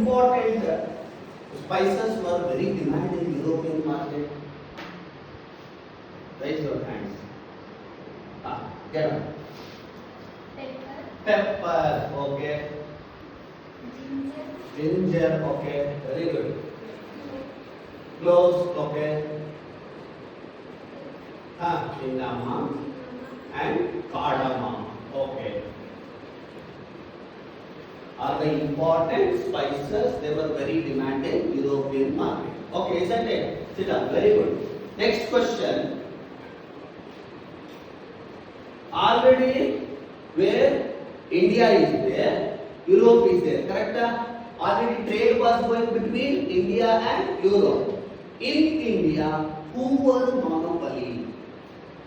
important spices were very demanded in European market? Raise your hands. Get on. Pepper, okay. Ginger, okay. Very good. Cloves, okay. Cinnamon and cardamom, okay. Are the important spices, they were very demanded in European market. Okay, isn't it? Sit down, very good. Next question. Already where India is there, Europe is there, correct? Already trade was going between India and Europe. In India, who was monopoly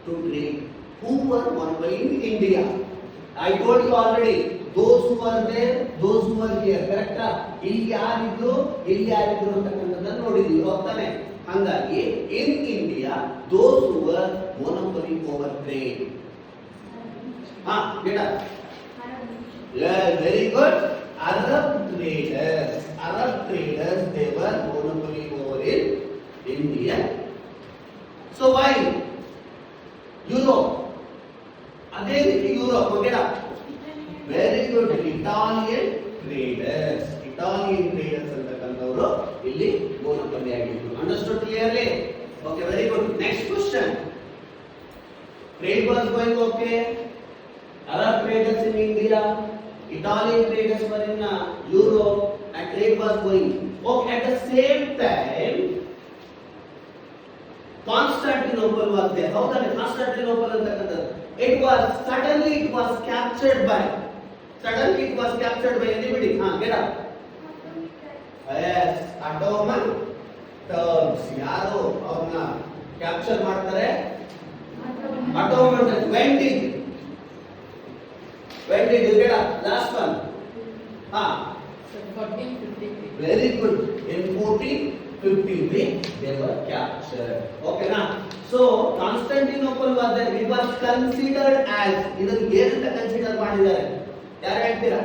to trade? Who were monopoly in India? I told you already. Those who were there, those who were here, correct? ಇಲ್ಲಿ ಯಾರಿದ್ರು ಅಂತಕ್ಕಂಥದ್ದನ್ನು ನೋಡಿದ್ವಿ, ಹೋಗ್ತಾನೆ. ಹಾಗಾಗಿ in India, those who were monopoly over trade. Get up. Yeah, very good. Arab traders, they were monopoly over in India. So why? Europe. ಅದೇ ರೀತಿ Europe, get up. Very good. Italian traders ಅಂತಕ್ಕಂಥವರು ಇಲ್ಲಿ monopoly ಆಗಿದ್ರು. Understood clearly? Okay, very good. Next question. Trade was going okay. Arab traders in India, Italian traders were in Europe, and trade was going. Okay, at the same time, Constantinople was there. How that Constantinople ಅಂತಕ್ಕಂಥದ್ದು? It was captured by anybody? Get up. Yes, Ottoman Turks. ಯಾರು ಅವ್ರನ್ನ capture ಮಾಡ್ತಾರೆ? Ottoman. When did you get up? Last one. 1453. Very good. In 1453 they were captured. Okay na? So Constantinople was there. It was considered as, ಇದನ್ನು ಏನಂತ consider ಮಾಡಿದ್ದಾರೆ? ಯಾರು ಹೇಳ್ತೀರಾ?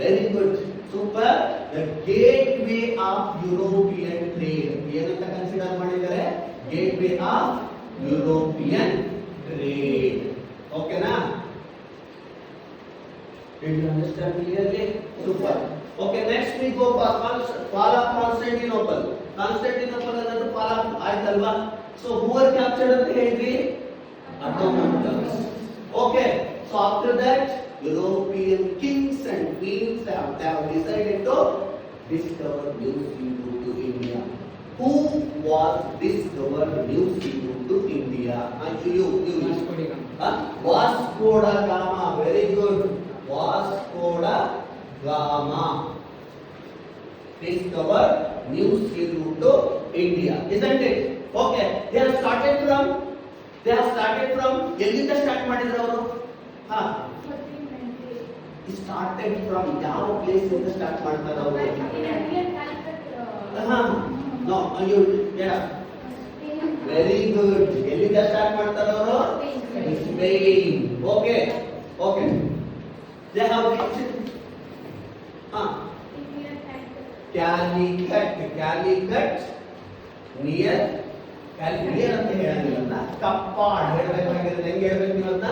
Very good. Super. The gateway of European trade. ಏನಂತ consider ಮಾಡಿದ್ದಾರೆ? Gateway of European trade. Okay na? Did you understand clearly? Super. Okay, next we go fall of Constantinople. Constantinople ಅನ್ನೋದು fall of ಆಯ್ತಲ್ವಾ? So who were captured ಅಂತ ಹೇಳಿದ್ವಿ? Ottoman Turks. Okay, so after that European kings and queens have decided to discover new sea route to India. Who was discovered new sea route to India? You. Vasco da Gama. Very good. Vasco da Gama discovered new sea route to India, isn't it? Okay, they have started from ಎಲ್ಲಿಂದ start ಮಾಡಿದ್ರು ಅವರು? started from ಯಾವ place ಇಂದ start ಮಾಡ್ತಾರೆ ಅವರು? No, you yeah. Very good. ಎಲ್ಲಿಂದ start ಮಾಡ್ತಾರೆ ಅವರು? Spain. Okay. They have reached Calicut near ಅಂತ ಹೇಳಂಗಿಲ್ಲ, ಕಪ್ಪಾಡ್ ಹೇಳಬೇಕಾಗಿರೋದು. ಹೆಂಗೆ ಹೇಳ್ಬೇಕು ನೀವು ಅಂತ?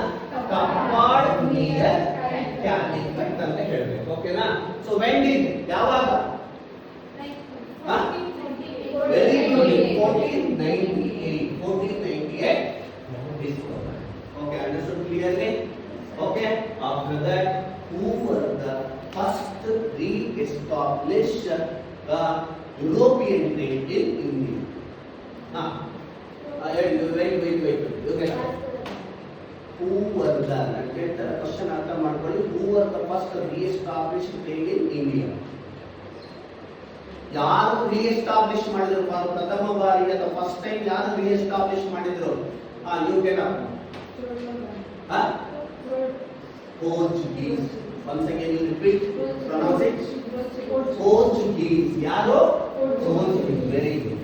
ಕಪ್ಪಾಡ್ ನಿಯರ್ ಕ್ಯಾಲಿಕಟ್ ಅಂತ ಹೇಳ್ಬೇಕು. ಓಕೆನಾ? ಸೊ ವೆನ್ ಡಿಡ್, ಯಾವಾಗ? Very good. 1498 discovered. Okay, understood clearly? Okay, after that who were the first re-established European trade in India? Wait. Okay. Who were the, question ಅರ್ಥ ಮಾಡ್ಕೊಳ್ಳಿ. Who were the first re-established trade in India? ಯಾರು re-establish ಮಾಡಿದ್ರು? ಪ್ರಥಮ ಬಾರಿಗೆ the first time ಯಾರು re-establish ಮಾಡಿದ್ರು? You get up. Portuguese. Once again you repeat. Pronounce it. Portuguese. ಯಾರು? Portuguese. Very good.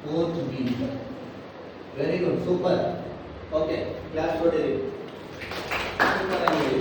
Portuguese. Very good. Super. Okay. Class ಕೊಡಿರಿ. Super ಆಗಿದೆ.